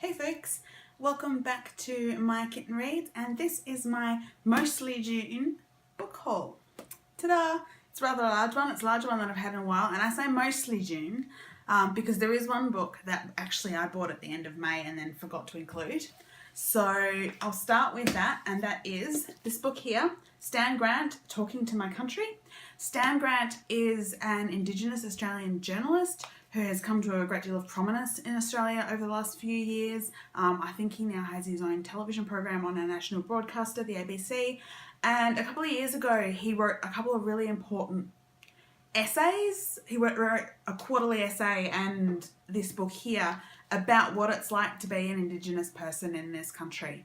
Hey folks, welcome back to my Kitten Reads, and this is my Mostly June book haul. Ta-da! It's a rather large one. It's a larger one than I've had in a while, and I say mostly June because there is one book that actually I bought at the end of May and then forgot to include. So I'll start with that, and that is this book here, Stanground, Talking to My Country. Stanground is an Indigenous Australian journalist who has come to a great deal of prominence in Australia over the last few years. I think he now has his own television program on a national broadcaster, the ABC. And a couple of years ago, he wrote a couple of really important essays. He wrote a quarterly essay and this book here about what it's like to be an Indigenous person in this country.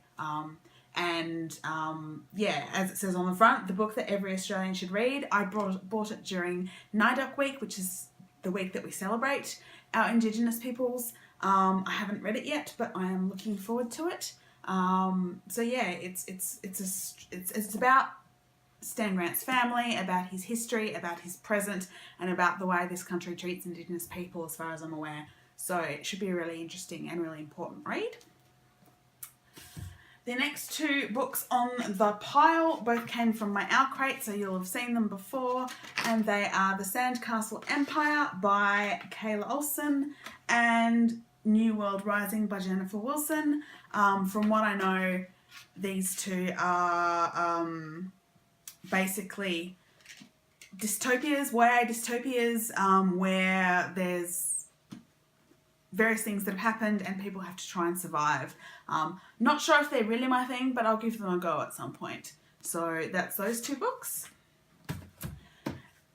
Yeah, as it says on the front, the book that every Australian should read. I bought it during Naiduck Week, which is the week that we celebrate our Indigenous peoples. I haven't read it yet, but I am looking forward to it. So yeah, it's about Stanground's family, about his history, about his present, and about the way this country treats Indigenous people, as far as I'm aware. So it should be a really interesting and really important read. The next two books on the pile both came from my Owl Crate, so you'll have seen them before, and they are The Sandcastle Empire by Kayla Olsen and New World Rising by Jennifer Wilson. From what I know, these two are basically dystopias, YA dystopias, where there's various things that have happened and people have to try and survive. Not sure if they're really my thing, but I'll give them a go at some point. So that's those two books.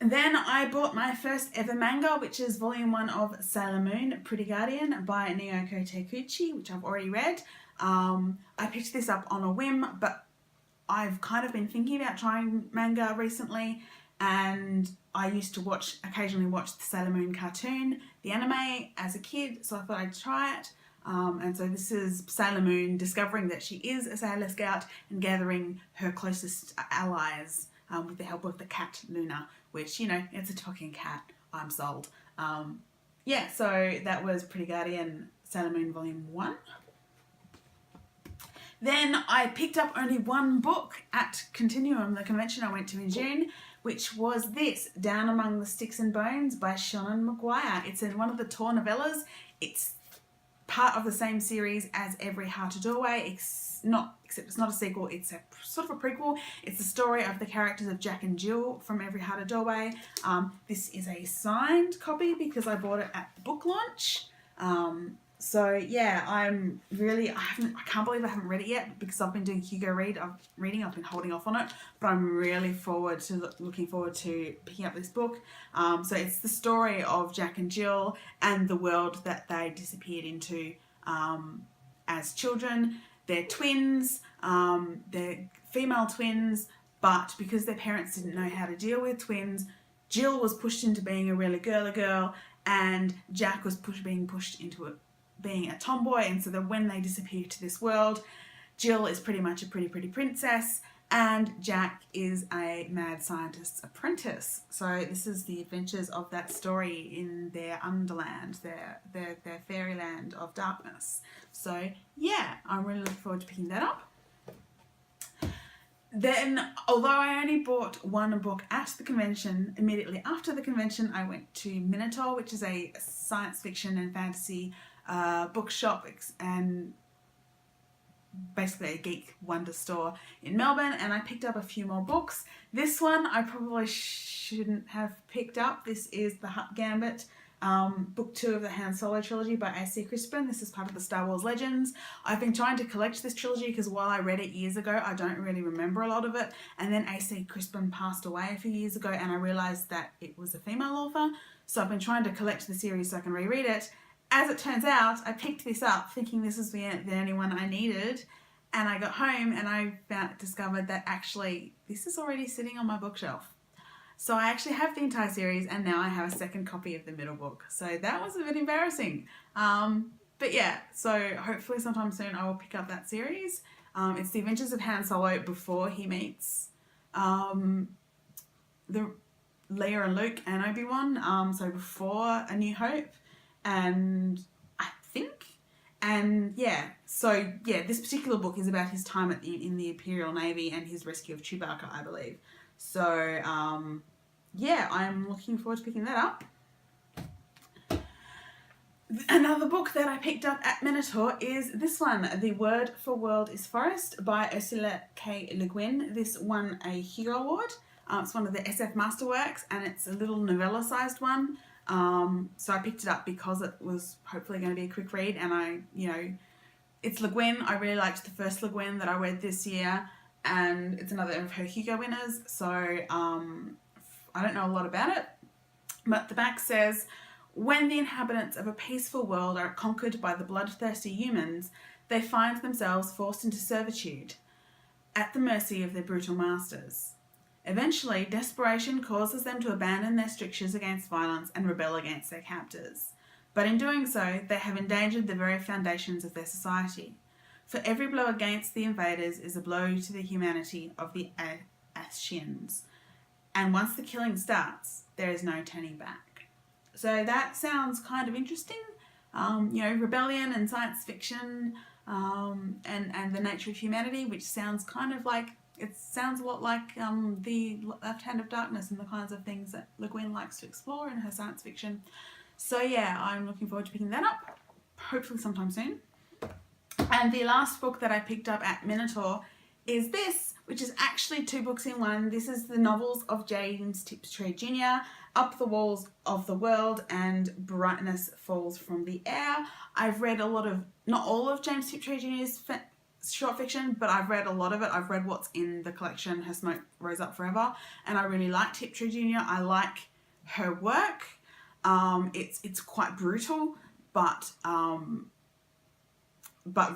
And then I bought my first ever manga, which is volume 1 of Sailor Moon, Pretty Guardian by Naoko Takeuchi, which I've already read. I picked this up on a whim, but I've kind of been thinking about trying manga recently, and I used to occasionally watch the Sailor Moon cartoon, the anime, as a kid, so I thought I'd try it. And so this is Sailor Moon discovering that she is a Sailor Scout and gathering her closest allies with the help of the cat Luna, which, you know, it's a talking cat. I'm sold. Yeah, so that was Pretty Guardian, Sailor Moon Volume 1. Then I picked up only one book at Continuum, the convention I went to in June, which was this, Down Among the Sticks and Bones by Seanan McGuire. It's in one of the Tor novellas. It's part of the same series as Every Heart a Doorway, except it's not a sequel, it's a sort of a prequel. It's the story of the characters of Jack and Jill from Every Heart a Doorway. This is a signed copy because I bought it at the book launch. So yeah, I can't believe I haven't read it yet because I've been doing Hugo reading. I've been holding off on it, but I'm really looking forward to picking up this book. So it's the story of Jack and Jill and the world that they disappeared into as children. They're twins, they're female twins, but because their parents didn't know how to deal with twins, Jill was pushed into being a really girly girl, and Jack was being pushed into being a tomboy. And so that when they disappear to this world, Jill is pretty much a pretty princess, and Jack is a mad scientist's apprentice. So this is the adventures of that story in their underland, their fairyland of darkness. So yeah, I'm really looking forward to picking that up. Then, although I only bought one book at the convention, immediately after the convention I went to Minotaur, which is a science fiction and fantasy bookshop and basically a geek wonder store in Melbourne, and I picked up a few more books. This one I probably shouldn't have picked up. This is the Hutt Gambit, book 2 of the Han Solo trilogy by A.C. Crispin. This is part of the Star Wars Legends. I've been trying to collect this trilogy because while I read it years ago, I don't really remember a lot of it, and then A.C. Crispin passed away a few years ago and I realised that it was a female author, so I've been trying to collect the series so I can reread it. As it turns out, I picked this up thinking this was the only one I needed, and I got home and I discovered that actually this is already sitting on my bookshelf. So I actually have the entire series, and now I have a second copy of the middle book. So that was a bit embarrassing. But yeah, so hopefully sometime soon I will pick up that series. It's the adventures of Han Solo before he meets the Leia and Luke and Obi-Wan, so before A New Hope. And I think And yeah, so yeah, this particular book is about his time in the Imperial Navy and his rescue of Chewbacca, I believe. So yeah, I'm looking forward to picking that up. Another book that I picked up at Minotaur is this one, The Word for World is Forest by Ursula K. LeGuin. This won a Hugo Award. It's one of the SF Masterworks, and it's a little novella-sized one. So I picked it up because it was hopefully going to be a quick read, and it's LeGuin. I really liked the first LeGuin that I read this year, and it's another of her Hugo winners. So I don't know a lot about it, but the back says, when the inhabitants of a peaceful world are conquered by the bloodthirsty humans, they find themselves forced into servitude, at the mercy of their brutal masters. Eventually, desperation causes them to abandon their strictures against violence and rebel against their captors. But in doing so, they have endangered the very foundations of their society. For every blow against the invaders is a blow to the humanity of the Ashians. And once the killing starts, there is no turning back. So that sounds kind of interesting. Rebellion and science fiction, and the nature of humanity, which sounds kind of like, it sounds a lot like the Left Hand of Darkness and the kinds of things that LeGuin likes to explore in her science fiction. So yeah, I'm looking forward to picking that up, hopefully sometime soon. And the last book that I picked up at Minotaur is this, which is actually 2 books in one. This is the novels of James Tiptree Jr., Up the Walls of the World and Brightness Falls from the Air. I've read a lot of, not all of James Tiptree Jr.'s short fiction, but I've read a lot of it. I've read what's in the collection, Her Smoke Rose Up Forever, and I really like Tiptree Jr. I like her work. It's quite brutal, but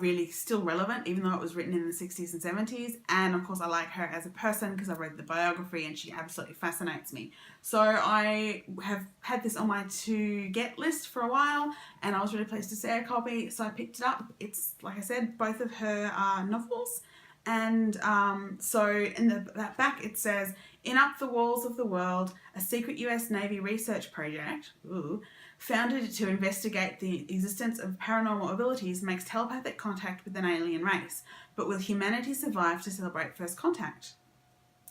really still relevant, even though it was written in the 60s and 70s. And of course I like her as a person because I've read the biography and she absolutely fascinates me. So I have had this on my to get list for a while, and I was really pleased to see a copy, so I picked it up. It's, like I said, both of her novels. And so in that back it says, in Up the Walls of the World, a secret US Navy research project, founded to investigate the existence of paranormal abilities, makes telepathic contact with an alien race. But will humanity survive to celebrate first contact?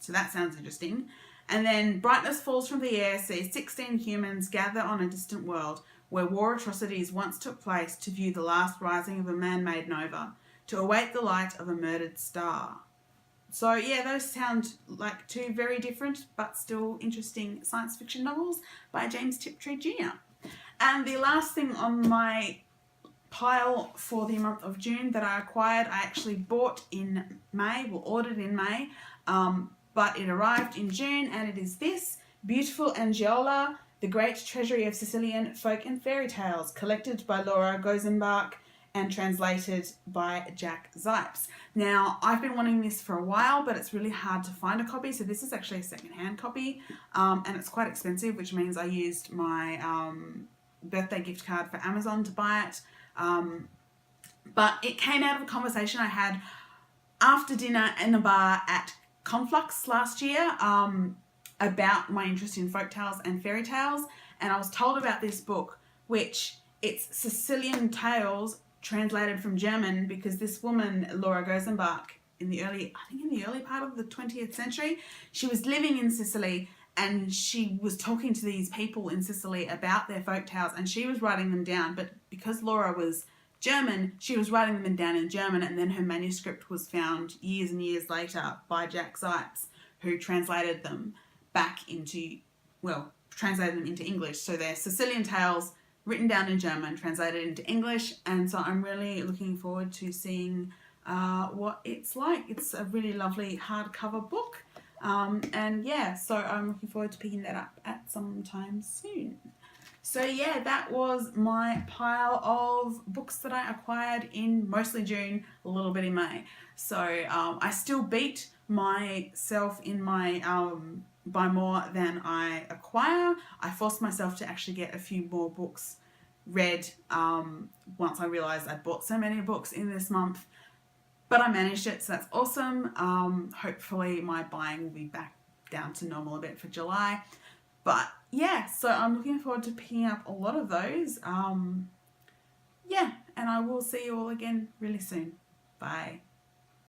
So that sounds interesting. And then Brightness Falls from the Air sees 16 humans gather on a distant world where war atrocities once took place to view the last rising of a man-made nova, to await the light of a murdered star. So yeah, those sound like 2 very different but still interesting science fiction novels by James Tiptree Jr. And the last thing on my pile for the month of June that I acquired, I actually bought in May, ordered in May, but it arrived in June, and it is this, Beautiful Angiola, The Great Treasury of Sicilian Folk and Fairy Tales, collected by Laura Gozenbach and translated by Jack Zipes. Now, I've been wanting this for a while, but it's really hard to find a copy, so this is actually a second-hand copy, and it's quite expensive, which means I used my birthday gift card for Amazon to buy it. But it came out of a conversation I had after dinner in a bar at Conflux last year about my interest in folk tales and fairy tales, and I was told about this book, which it's Sicilian tales translated from German, because this woman, Laura Gozenbach, in the early part of the 20th century, she was living in Sicily, and she was talking to these people in Sicily about their folk tales, and she was writing them down. But because Laura was German, she was writing them down in German, and then her manuscript was found years and years later by Jack Zipes, who translated them translated them into English. So they're Sicilian tales written down in German, translated into English, and so I'm really looking forward to seeing what it's like. It's a really lovely hardcover book. And yeah, so I'm looking forward to picking that up at some time soon. So yeah, that was my pile of books that I acquired in mostly June, a little bit in May. So I still beat myself in my buy more than I acquire. I forced myself to actually get a few more books read once I realised I'd bought so many books in this month. But I managed it, so that's awesome. Hopefully my buying will be back down to normal a bit for July. But yeah, so I'm looking forward to picking up a lot of those. Yeah, and I will see you all again really soon. Bye.